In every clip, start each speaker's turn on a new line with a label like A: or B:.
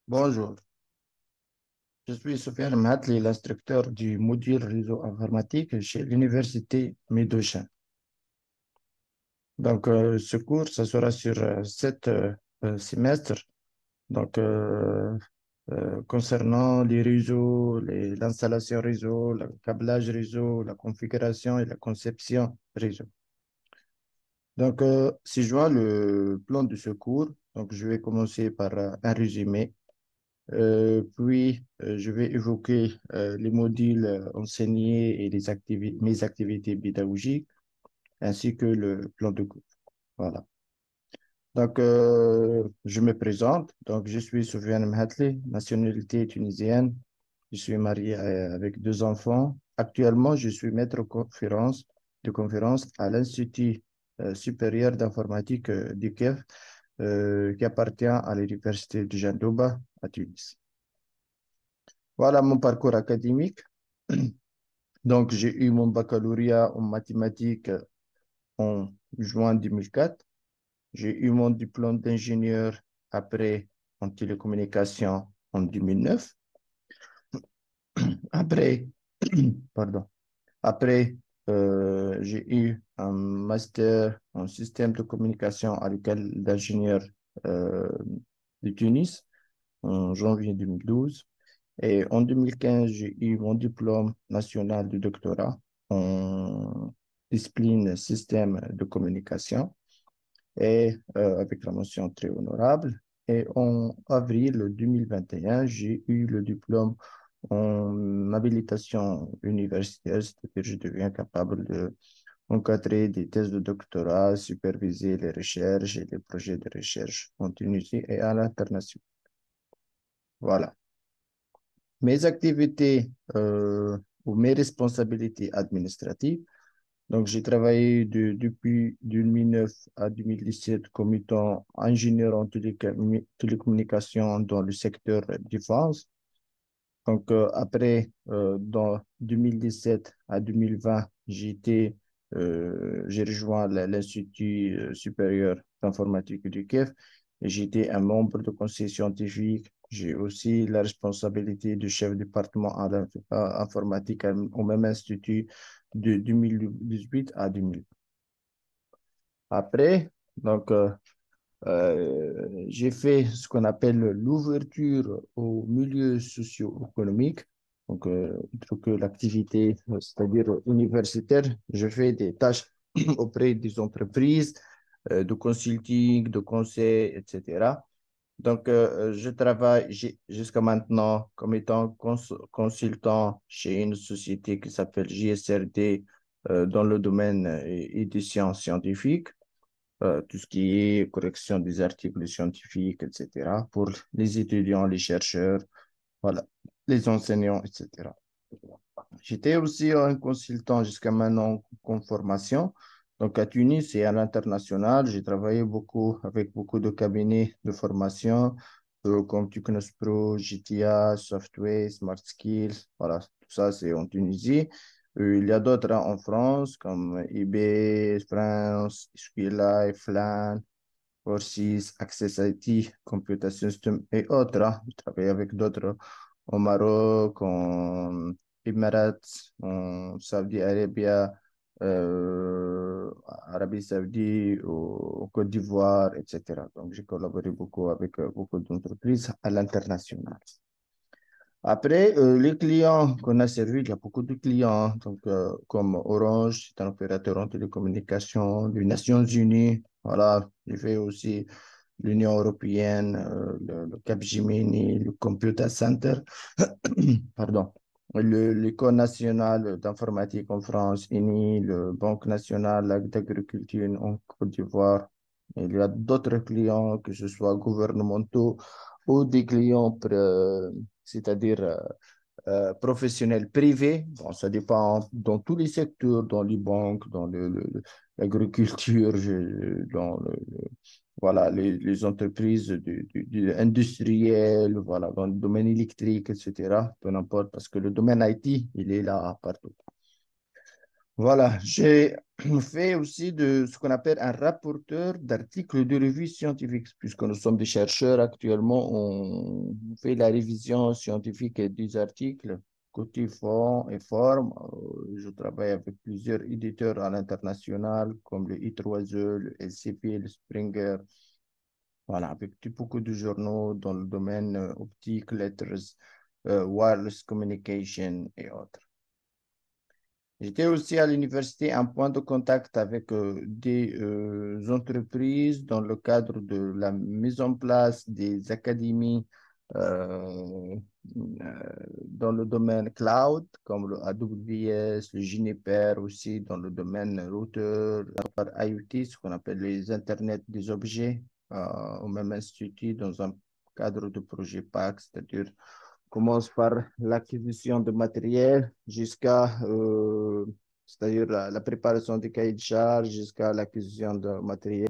A: Bonjour, je suis Sofiane Mahatli, l'instructeur du module réseau informatique chez l'Université Médochin. Ce cours, ça sera sur 7 semestres. Donc, euh, Concernant les réseaux, l'installation réseau, le câblage réseau, la configuration et la conception réseau. Si je vois le plan de ce cours, je vais commencer par un résumé. Je vais évoquer les modules enseignés et mes activités pédagogiques, ainsi que le plan de cours. Voilà. Je me présente. Je suis Soufiane Mhatli, nationalité tunisienne. Je suis marié avec 2 enfants. Actuellement, je suis maître de conférence à l'Institut supérieur d'informatique du Kiev, qui appartient à l'Université de Jandouba à Tunis. Voilà mon parcours académique. J'ai eu mon baccalauréat en mathématiques en juin 2004. J'ai eu mon diplôme d'ingénieur après en télécommunication en 2009. Après, pardon, après, j'ai eu un master en système de communication à l'école d'ingénieur euh, de Tunis en janvier 2012. Et en 2015, j'ai eu mon diplôme national de doctorat en discipline système de communication avec la mention très honorable. Et en avril 2021, j'ai eu le diplôme en habilitation universitaire, c'est-à-dire je deviens capable de encadrer des thèses de doctorat, superviser les recherches et les projets de recherche en Tunisie et à l'international. Voilà. Mes activités ou mes responsabilités administratives. J'ai travaillé depuis 2009 à 2017 comme étant ingénieur en télécommunication dans le secteur défense. Dans 2017 à 2020, j'ai rejoint l'Institut supérieur d'informatique du Kiev et j'étais un membre du conseil scientifique. J'ai aussi la responsabilité de chef de département en informatique au même institut de 2018 à 2020. Après, donc, euh, j'ai fait ce qu'on appelle l'ouverture au milieu socio-économique. Plutôt que l'activité, c'est-à-dire universitaire, je fais des tâches auprès des entreprises, de consulting, de conseil, etc. Je travaille jusqu'à maintenant comme étant consultant chez une société qui s'appelle JSRD dans le domaine édition scientifique, tout ce qui est correction des articles scientifiques, etc., pour les étudiants, les chercheurs, voilà, les enseignants, etc. J'étais aussi un consultant jusqu'à maintenant en formation. À Tunis et à l'international, j'ai travaillé beaucoup avec beaucoup de cabinets de formation comme Tucnospro, GTA, Software, Smart Skills. Voilà, tout ça, c'est en Tunisie. Il y a d'autres en France comme IB, France, SQLife, FLAN, Forces, Access IT, Computer System et autres. Je travaille avec d'autres au Maroc, en Émirats, en Saudi Arabia, Arabie Saoudite, au Côte d'Ivoire, etc. J'ai collaboré beaucoup avec beaucoup d'entreprises à l'international. Après, les clients qu'on a servis, il y a beaucoup de clients, comme Orange, c'est un opérateur en télécommunications, les Nations Unies, voilà, j'ai fait aussi l'Union européenne, le Capgemini, le Computer Center, pardon, l'École nationale d'informatique en France, INI, le Banque nationale d'agriculture en Côte d'Ivoire. Il y a d'autres clients, que ce soit gouvernementaux ou des clients, c'est-à-dire professionnels privés. Bon, ça dépend dans tous les secteurs, dans les banques, dans l'agriculture, voilà, les entreprises industrielles, voilà, dans le domaine électrique, etc. Peu importe, parce que le domaine IT, il est là partout. Voilà, j'ai fait aussi de ce qu'on appelle un rapporteur d'articles de revue scientifique, puisque nous sommes des chercheurs actuellement, on fait la révision scientifique des articles, côté fond et forme. Je travaille avec plusieurs éditeurs à l'international, comme le I3E, le LCP, le Springer, voilà, avec beaucoup de journaux dans le domaine optique, letters, wireless communication et autres. J'étais aussi à l'université un point de contact avec des entreprises dans le cadre de la mise en place des académies euh, dans le domaine cloud, comme le AWS, le Juniper aussi dans le domaine routeur, par IoT, ce qu'on appelle les Internet des objets, au même institut dans un cadre de projet PAC, c'est-à-dire commence par l'acquisition de matériel jusqu'à, c'est-à-dire la préparation des cahiers de charges jusqu'à l'acquisition de matériel.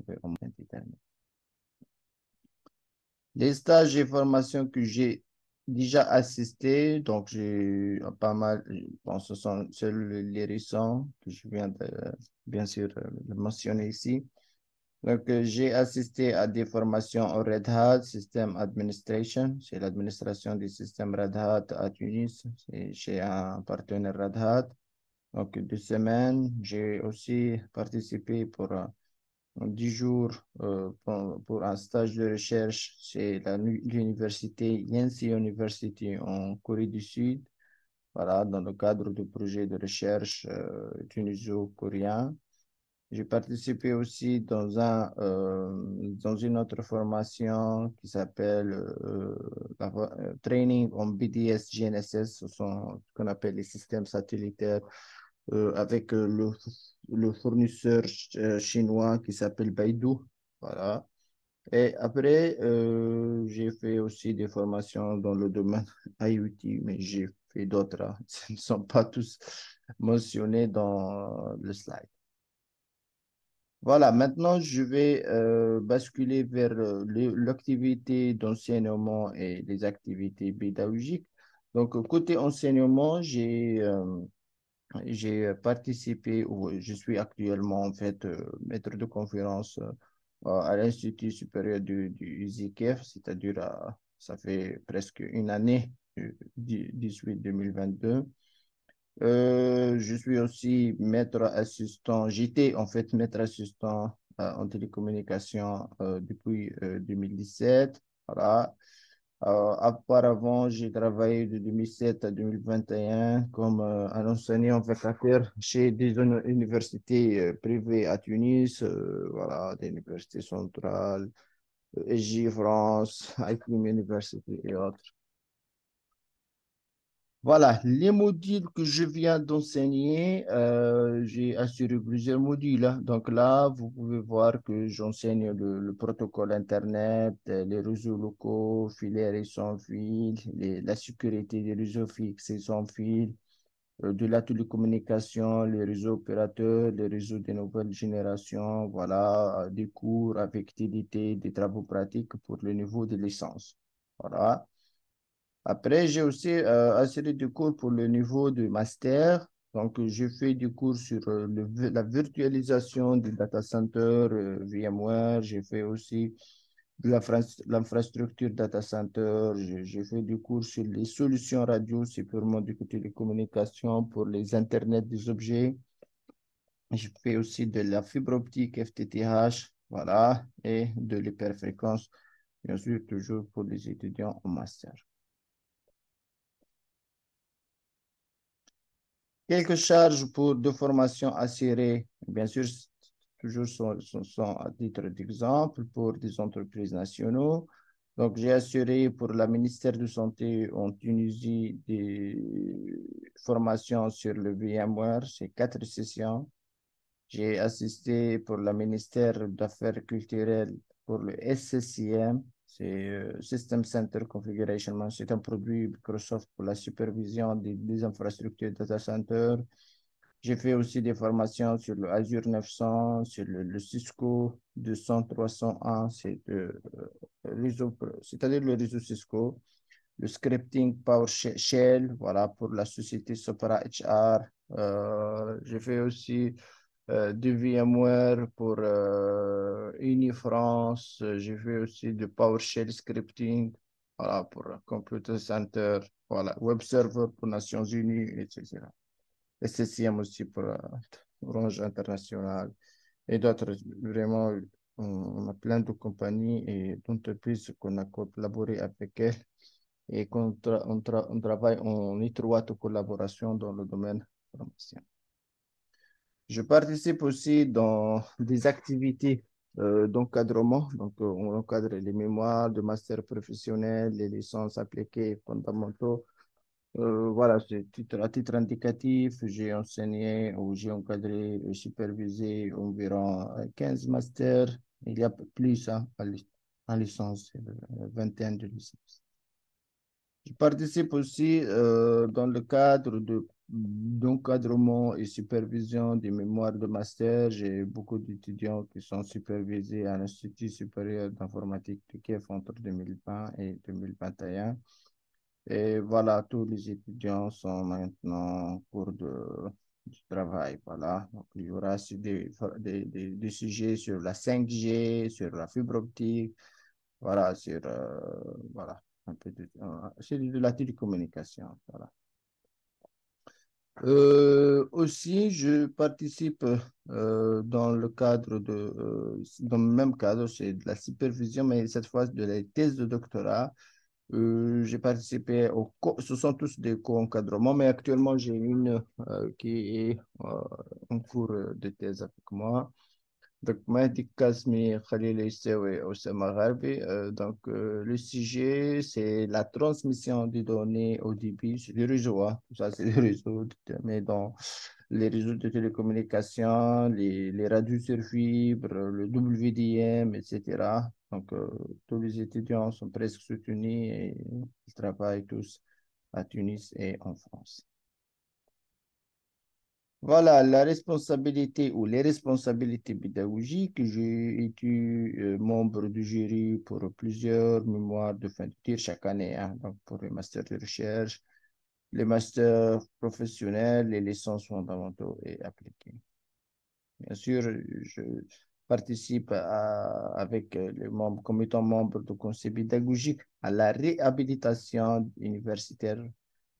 A: Les stages et formations que j'ai déjà assistés, donc j'ai pas mal, bon, ce sont seuls les récents que je viens de, bien sûr, de mentionner ici. Donc, j'ai assisté à des formations en Red Hat System Administration. C'est l'administration des systèmes Red Hat à Tunis. C'est chez un partenaire Red Hat. Donc, 2 semaines. J'ai aussi participé pour 10 jours pour un stage de recherche chez l'université Yonsei University en Corée du Sud. Voilà, dans le cadre du projet de recherche tuniso-coréen. J'ai participé aussi dans une autre formation qui s'appelle Training on BDS GNSS, ce sont ce qu'on appelle les systèmes satellitaires avec le fournisseur chinois qui s'appelle Baidu. Voilà. Et après, j'ai fait aussi des formations dans le domaine IoT, mais j'ai fait d'autres, hein. Ce ne sont pas tous mentionnés dans le slide. Voilà, maintenant je vais basculer vers l'activité d'enseignement et les activités pédagogiques. Donc, côté enseignement, j'ai participé, ou je suis actuellement en fait maître de conférence à l'Institut supérieur du IZIKEF, c'est-à-dire ça fait presque une année, 2022. Je suis aussi maître assistant. J'étais en fait maître assistant en télécommunication depuis 2017. Voilà. Auparavant, j'ai travaillé de 2007 à 2021 comme un enseignant vacataire chez des universités privées à Tunis, voilà, des universités centrales, EJ France, IQM University et autres. Voilà, les modules que je viens d'enseigner, j'ai assuré plusieurs modules, hein. Donc là, vous pouvez voir que j'enseigne le protocole Internet, les réseaux locaux, filaires et sans fil, la sécurité des réseaux fixes et sans fil, de la télécommunication, les réseaux opérateurs, les réseaux de nouvelle génération, voilà, des cours avec TDT, des travaux pratiques pour le niveau de licence. Voilà. Après, j'ai aussi assuré des cours pour le niveau de master. Donc, j'ai fait des cours sur la virtualisation du data center VMware. J'ai fait aussi de l'infrastructure data center. J'ai fait des cours sur les solutions radio, c'est purement du côté des communications pour les internets des objets. J'ai fait aussi de la fibre optique FTTH, voilà, et de l'hyperfréquence, bien sûr, toujours pour les étudiants en master. Quelques charges pour de formation assurées, bien sûr, toujours sont à titre d'exemple pour des entreprises nationales. Donc, j'ai assuré pour le ministère de Santé en Tunisie des formations sur le VMware, c'est 4 sessions. J'ai assisté pour le ministère d'Affaires culturelles pour le SCCM, c'est System Center Configuration Man. C'est un produit Microsoft pour la supervision des infrastructures data center. J'ai fait aussi des formations sur le Azure 900, sur le Cisco 200-301, c'est-à-dire le réseau Cisco, le scripting PowerShell, voilà, pour la société Sopra HR, J'ai fait aussi du VMware pour Unifrance. J'ai fait aussi du PowerShell scripting, voilà, pour Computer Center, voilà, Web Server pour Nations Unies, etc. SCCM aussi pour Orange International et d'autres. Vraiment, on a plein de compagnies et d'entreprises qu'on a collaboré avec elles et on travaille en étroite collaboration dans le domaine pharmacien. Je participe aussi dans des activités d'encadrement. Donc, on encadre les mémoires de master professionnel, les licences appliquées et fondamentaux. Voilà, à titre indicatif, j'ai enseigné ou j'ai encadré et supervisé environ 15 masters. Il y a plus hein, en licence, vingtaine de licences. Je participe aussi dans le cadre d'encadrement et supervision des mémoires de master. J'ai beaucoup d'étudiants qui sont supervisés à l'Institut supérieur d'informatique de Kiev entre 2020 et 2021. Et voilà, tous les étudiants sont maintenant en cours du travail. Voilà. Donc, il y aura aussi des sujets sur la 5G, sur la fibre optique, voilà, voilà, un peu c'est de la télécommunication. Voilà. Aussi, je participe dans le cadre dans le même cadre, c'est de la supervision, mais cette fois de la thèse de doctorat. J'ai participé ce sont tous des co-encadrements, mais actuellement j'ai une qui est en cours de thèse avec moi. Donc, Mahdi Kazmi Khalil Issaoui Oussama Gharbi. Donc, le sujet, c'est la transmission des données au débit sur les réseaux. Hein. Ça, c'est les réseaux, mais dans les réseaux de télécommunications, les radios sur fibre, le WDM, etc. Donc, tous les étudiants sont presque soutenus et ils travaillent tous à Tunis et en France. Voilà, la responsabilité ou les responsabilités pédagogiques. J'ai été membre du jury pour plusieurs mémoires de fin de tir chaque année, hein, donc pour les masters de recherche, les masters professionnels, les licences fondamentaux et appliquées. Bien sûr, je participe avec les membres, comme étant membre du conseil pédagogique à la réhabilitation universitaire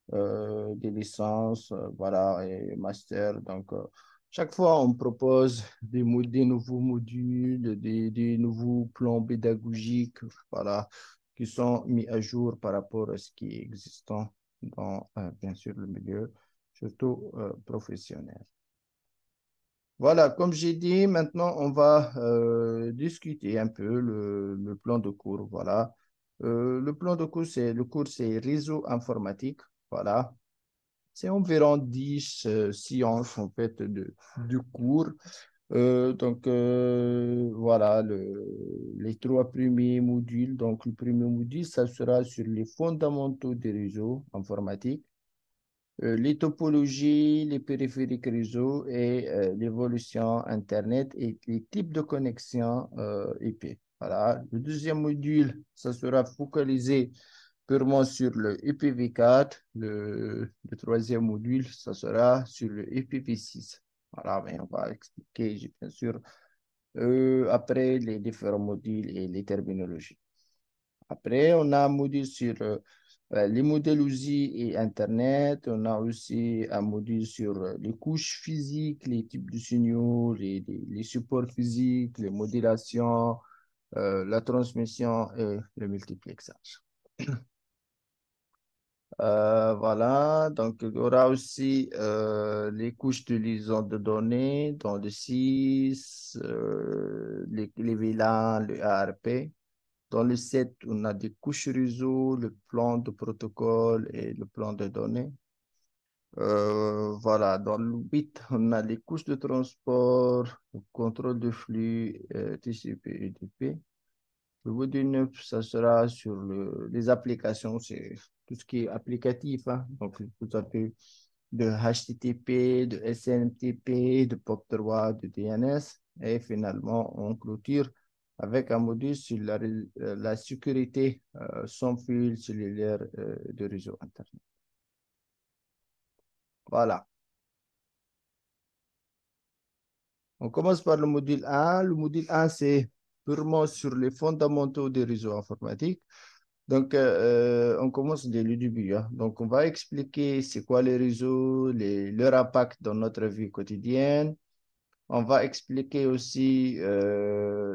A: des licences, voilà, et master. Donc, chaque fois, on propose des nouveaux modules, des nouveaux plans pédagogiques, voilà, qui sont mis à jour par rapport à ce qui est existant dans, bien sûr, le milieu, surtout professionnel. Voilà, comme j'ai dit, maintenant, on va discuter un peu le plan de cours. Voilà. Le plan de cours, c'est réseau informatique. Voilà. C'est environ 10 séances en fait du cours. Voilà les trois premiers modules. Donc le premier module, ça sera sur les fondamentaux des réseaux informatiques, les topologies, les périphériques réseau et l'évolution Internet et les types de connexion IP. Voilà. Le deuxième module, ça sera focalisé purement sur le IPv4. Le troisième module, ça sera sur le IPv6. Voilà, mais on va expliquer, bien sûr, après les différents modules et les terminologies. Après, on a un module sur les modèles OSI et Internet. On a aussi un module sur les couches physiques, les types de signaux, les supports physiques, les modélations, la transmission et le multiplexage. Voilà, donc il y aura aussi les couches de liaison de données dans le 6, les VLAN, le ARP. Dans le 7, on a des couches réseau, le plan de protocole et le plan de données. Voilà, dans le 8, on a les couches de transport, le contrôle de flux, TCP et UDP. Le module 9, ça sera sur les applications, c'est tout ce qui est applicatif, hein. Donc, vous avez de HTTP, de SMTP, de POP3, de DNS. Et finalement, on clôture avec un module sur la sécurité sans fil cellulaire de réseau Internet. Voilà. On commence par le module 1. Le module 1, c'est purement sur les fondamentaux des réseaux informatiques. Donc, on commence dès le début, hein. Donc, on va expliquer c'est quoi les réseaux, leur impact dans notre vie quotidienne. On va expliquer aussi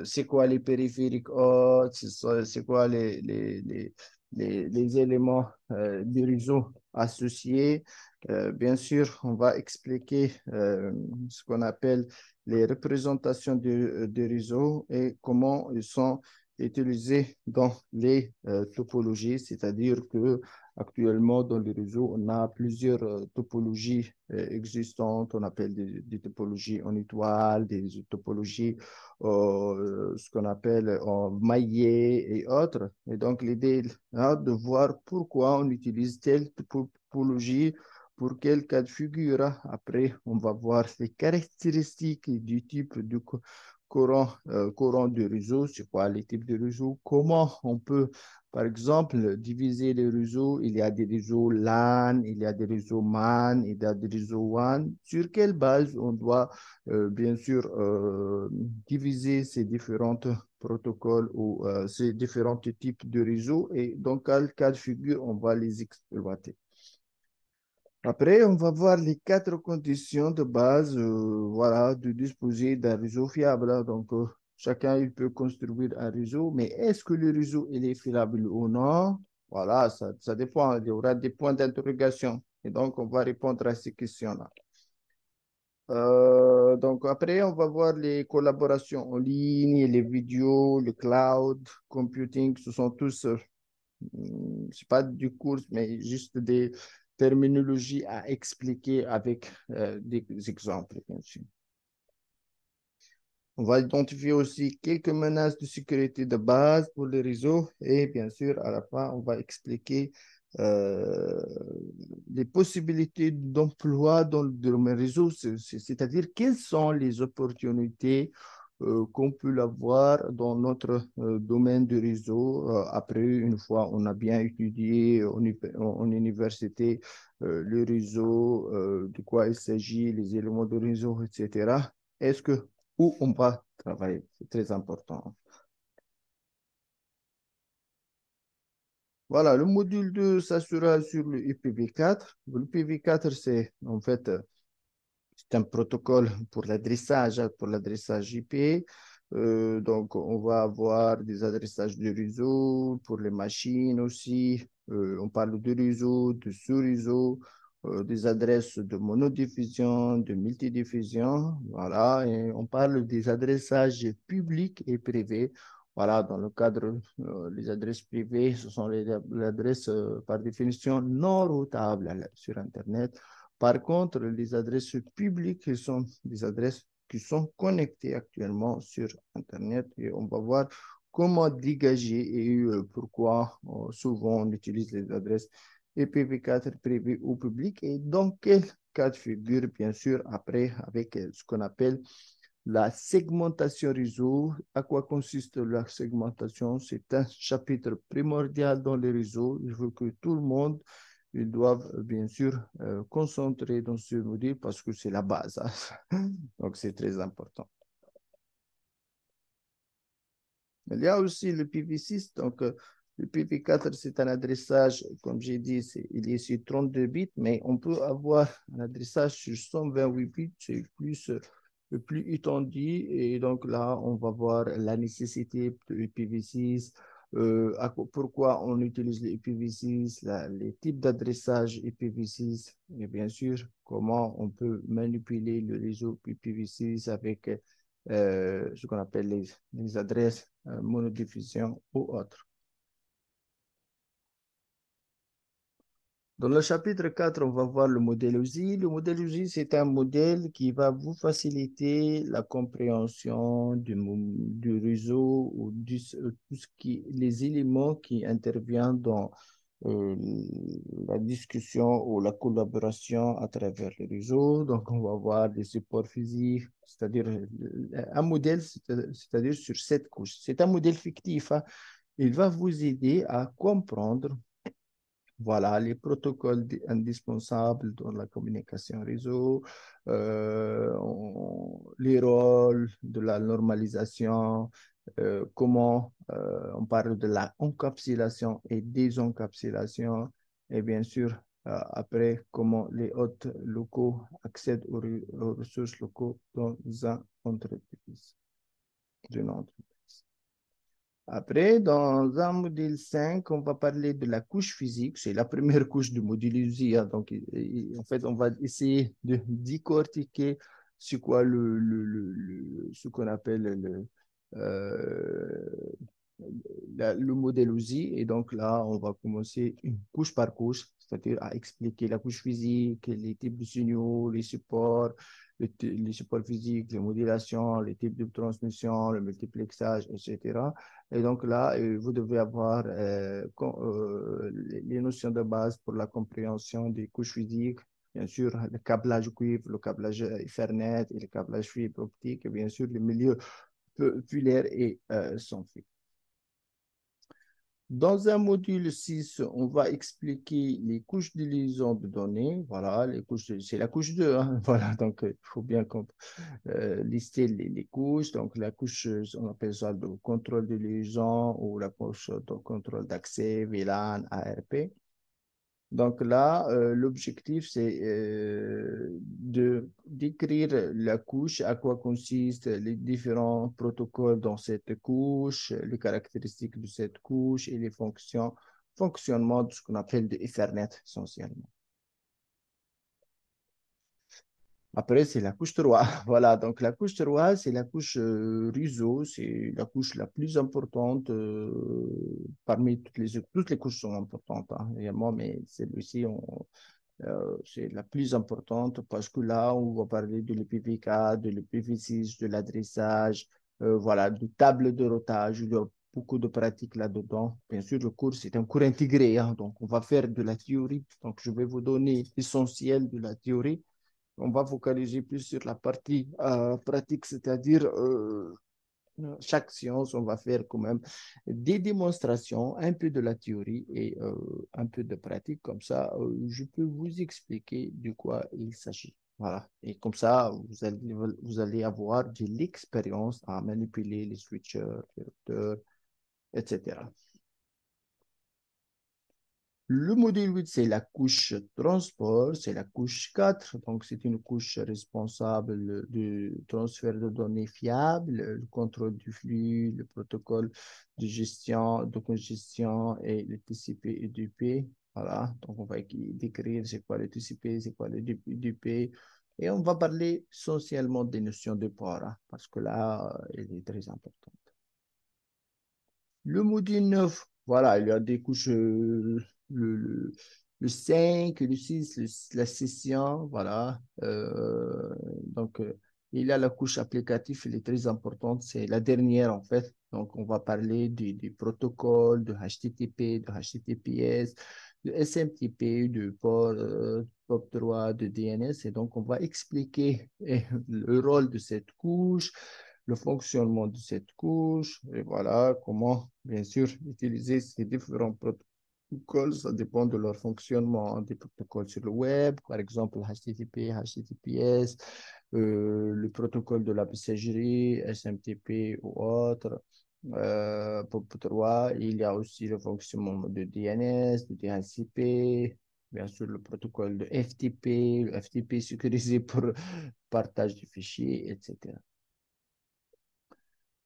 A: c'est quoi les périphériques hautes, c'est quoi les éléments du réseau associés. Bien sûr, on va expliquer ce qu'on appelle les représentations du réseau et comment ils sont utilisés dans les topologies, c'est-à-dire que actuellement, dans les réseaux, on a plusieurs topologies existantes. On appelle des topologies en étoile, des topologies, ce qu'on appelle en maillet et autres. Et donc, l'idée est de voir pourquoi on utilise telle topologie pour quel cas de figure. Après, on va voir les caractéristiques du type de courant du réseau, c'est quoi les types de réseaux, comment on peut par exemple, diviser les réseaux, il y a des réseaux LAN, il y a des réseaux MAN, il y a des réseaux WAN. Sur quelle base on doit bien sûr diviser ces différents protocoles ou ces différents types de réseaux et dans quel cas de figure on va les exploiter. Après, on va voir les quatre conditions de base, voilà, de disposer d'un réseau fiable, hein. Donc, chacun il peut construire un réseau, mais est-ce que le réseau il est fiable ou non? Voilà, ça dépend. Il y aura des points d'interrogation. Et donc, on va répondre à ces questions-là. Donc, après, on va voir les collaborations en ligne, les vidéos, le cloud computing. Ce sont tous c'est pas du cours, mais juste des terminologies à expliquer avec des exemples, bien sûr. On va identifier aussi quelques menaces de sécurité de base pour les réseaux et bien sûr, à la fin, on va expliquer euh, les possibilités d'emploi dans le domaine réseau, c'est-à-dire quelles sont les opportunités qu'on peut avoir dans notre domaine de réseau. Après, une fois on a bien étudié en université le réseau, de quoi il s'agit, les éléments de réseau, etc. Est-ce que où on va travailler? C'est très important. Voilà, le module 2 s'assurera sur le IPv4. Le IPv4, c'est en fait c'est un protocole pour l'adressage IP. Donc, on va avoir des adressages de réseau pour les machines aussi. On parle de réseau, de sous-réseau, des adresses de monodiffusion, de multidiffusion. Voilà, et on parle des adressages publics et privés. Voilà, dans le cadre des adresses privées, ce sont les adresses par définition non routables sur Internet. Par contre, les adresses publiques sont des adresses qui sont connectées actuellement sur Internet et on va voir comment dégager et pourquoi souvent on utilise les adresses IPv4 privées ou publiques et dans quel cas de figure, bien sûr, après avec ce qu'on appelle la segmentation réseau. À quoi consiste la segmentation? C'est un chapitre primordial dans les réseaux. Il faut que tout le monde ils doivent bien sûr concentrer dans ce module parce que c'est la base, hein. Donc, c'est très important. Il y a aussi le PV6. Donc, le PV4, c'est un adressage, comme j'ai dit, il est sur 32 bits, mais on peut avoir un adressage sur 128 bits, c'est plus étendu. Et donc là, on va voir la nécessité de IPv6, pourquoi on utilise les IPv6, les types d'adressage IPv6, et bien sûr, comment on peut manipuler le réseau IPv6 avec ce qu'on appelle les adresses monodiffusion ou autres. Dans le chapitre 4, on va voir le modèle OSI. Le modèle OSI, c'est un modèle qui va vous faciliter la compréhension du réseau ou tout ce les éléments qui interviennent dans euh, la discussion ou la collaboration à travers le réseau. Donc, on va voir des supports physiques, c'est-à-dire un modèle, c'est-à-dire sur 7 couches. C'est un modèle fictif, hein. Il va vous aider à comprendre Voilà, les protocoles indispensables dans la communication réseau, les rôles de la normalisation, comment on parle de la encapsulation et désencapsulation, et bien sûr, après, comment les hôtes locaux accèdent aux ressources locaux dans une entreprise. Après, dans un module 5, on va parler de la couche physique. C'est la première couche du module USI, hein. Donc, en fait, on va essayer de décortiquer c'est quoi ce qu'on appelle euh, le modèle USI. Et donc là, on va commencer une couche par couche, c'est-à-dire à expliquer la couche physique, les types de signaux, les supports, les supports physiques, les modulations, les types de transmission, le multiplexage, etc. Et donc là, vous devez avoir les notions de base pour la compréhension des couches physiques, bien sûr, le câblage cuivre, le câblage Ethernet et le câblage fibre optique, et bien sûr, le milieu filaire et sans fil. Dans un module 6, on va expliquer les couches de liaison de données. Voilà, c'est la couche 2, hein. Voilà, donc il faut bien lister les couches. Donc la couche, on appelle ça le contrôle de liaison ou la couche de contrôle d'accès, VLAN, ARP. Donc là, l'objectif, c'est de décrire la couche, à quoi consistent les différents protocoles dans cette couche, les caractéristiques de cette couche et les fonctionnements de ce qu'on appelle de Ethernet essentiellement. Après, c'est la couche 3. Voilà, donc la couche 3, c'est la couche réseau, c'est la couche la plus importante parmi toutes les couches sont importantes, hein, évidemment, mais celle-ci, c'est la plus importante parce que là, on va parler de l'IPv4, de l'IPv6, de l'adressage, voilà, de table de routage. Il y a beaucoup de pratiques là-dedans. Bien sûr, le cours, c'est un cours intégré, hein, donc on va faire de la théorie. Donc, je vais vous donner l'essentiel de la théorie. On va focaliser plus sur la partie pratique, c'est-à-dire chaque séance, on va faire quand même des démonstrations, un peu de la théorie et un peu de pratique. Comme ça, je peux vous expliquer de quoi il s'agit. Voilà. Et comme ça, vous allez avoir de l'expérience à manipuler les switchers, les routeurs, etc. Le module 8, c'est la couche transport, c'est la couche 4. Donc c'est une couche responsable du transfert de données fiables, le contrôle du flux, le protocole de gestion, de congestion et le TCP et DP. Voilà, donc on va décrire c'est quoi le TCP, c'est quoi le DP. Et on va parler essentiellement des notions de port, hein, parce que là, il est très important. Le module 9, voilà, il y a des couches, le, le, le 5, le 6, la session, voilà. Il y a la couche applicative, elle est très importante, c'est la dernière en fait. Donc, on va parler du protocole, de HTTP, de HTTPS, de SMTP, de POP3, de DNS. Et donc, on va expliquer le rôle de cette couche, le fonctionnement de cette couche, et voilà comment, bien sûr, utiliser ces différents protocoles. Ça dépend de leur fonctionnement, hein. Des protocoles sur le web, par exemple HTTP, HTTPS, le protocole de la messagerie, SMTP ou autre. POP3, il y a aussi le fonctionnement de DNS, de DHCP, bien sûr le protocole de FTP, le FTP sécurisé pour partage de fichiers, etc.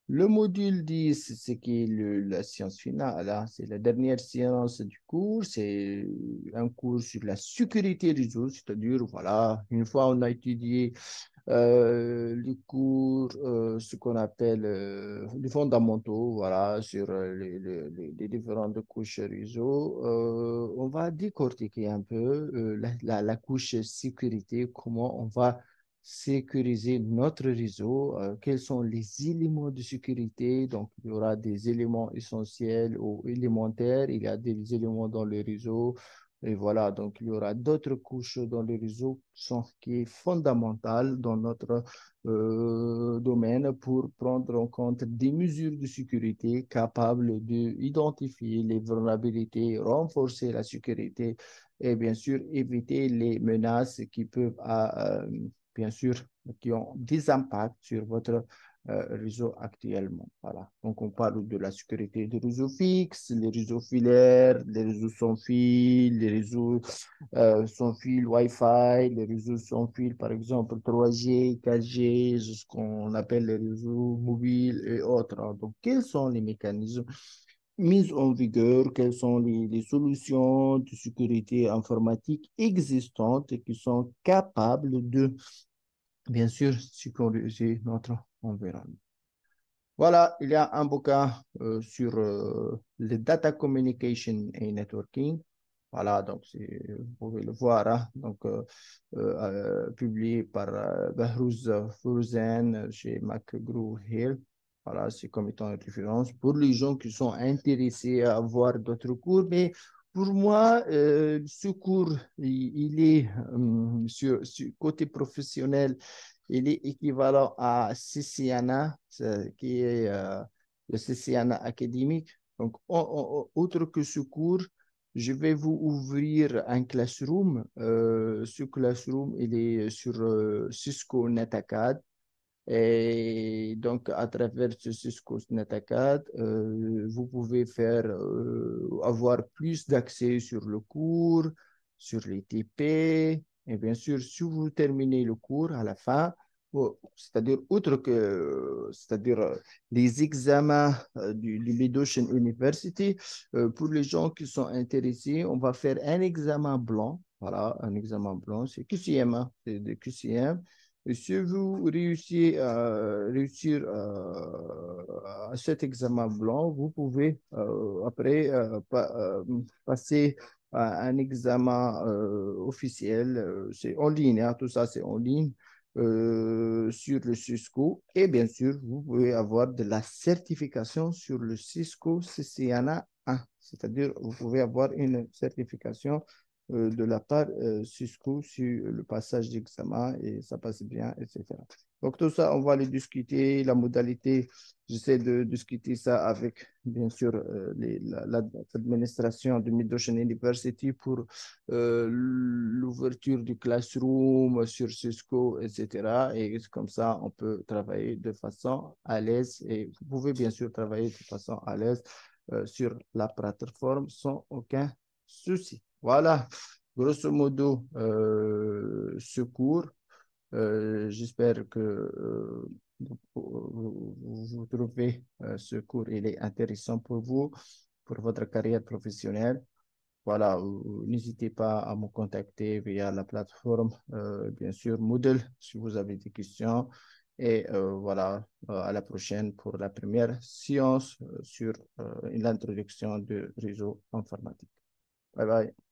A: Le module 10, c'est qui est la science finale, hein. C'est la dernière séance du cours. C'est un cours sur la sécurité réseau, c'est-à-dire, voilà, une fois on a étudié les cours, ce qu'on appelle les fondamentaux, voilà, sur les différentes couches réseau, on va décortiquer un peu la couche sécurité, comment on va sécuriser notre réseau, quels sont les éléments de sécurité. Donc, il y aura des éléments essentiels ou élémentaires, il y a des éléments dans le réseau, Et voilà, donc il y aura d'autres couches dans le réseau qui est fondamentale dans notre domaine pour prendre en compte des mesures de sécurité capables d'identifier les vulnérabilités, renforcer la sécurité et bien sûr éviter les menaces qui peuvent, bien sûr, qui ont des impacts sur votre réseaux actuellement. Voilà. Donc, on parle de la sécurité des réseaux fixes, les réseaux filaires, les réseaux sans fil, les réseaux sans fil Wi-Fi, les réseaux sans fil, par exemple 3G, 4G, ce qu'on appelle les réseaux mobiles et autres. Donc, quels sont les mécanismes mis en vigueur, quelles sont les solutions de sécurité informatique existantes et qui sont capables de, bien sûr, sécuriser notre environnement. Voilà, il y a un bouquin sur le data communication et networking. Voilà, donc vous pouvez le voir, hein. Donc, publié par Bahrouz Fourouzen chez McGraw-Hill. Voilà, c'est comme étant une référence pour les gens qui sont intéressés à avoir d'autres cours. Mais pour moi, ce cours, il est sur côté professionnel, il est équivalent à CCNA, qui est le CCNA académique. Donc, outre que ce cours, je vais vous ouvrir un classroom. Ce classroom, il est sur Cisco NetAcad. Et donc, à travers ce Cisco NetAcad, vous pouvez avoir plus d'accès sur le cours, sur les TP. Et bien sûr, si vous terminez le cours à la fin, c'est-à-dire, outre que, c'est-à-dire les examens du Mid-Ocean University, pour les gens qui sont intéressés, on va faire un examen blanc. Voilà, un examen blanc, c'est QCM, hein, c'est de QCM. Et si vous réussissez à réussir à cet examen blanc, vous pouvez après passer à un examen officiel. C'est en ligne, hein, tout ça c'est en ligne sur le Cisco. Et bien sûr, vous pouvez avoir de la certification sur le Cisco CCNA 1. C'est-à-dire, vous pouvez avoir une certification de la part Cisco sur le passage d'examen et ça passe bien, etc. Donc tout ça, on va les discuter, la modalité, j'essaie de discuter ça avec, bien sûr, l'administration de Mid-Ocean University pour l'ouverture du classroom sur Cisco, etc. Et comme ça, on peut travailler de façon à l'aise et vous pouvez bien sûr travailler de façon à l'aise sur la plateforme sans aucun souci. Voilà, grosso modo, ce cours. J'espère que vous trouvez ce cours il est intéressant pour vous, pour votre carrière professionnelle. Voilà, n'hésitez pas à me contacter via la plateforme, bien sûr, Moodle, si vous avez des questions. Et voilà, à la prochaine pour la première séance sur l'introduction du réseau informatique. Bye bye.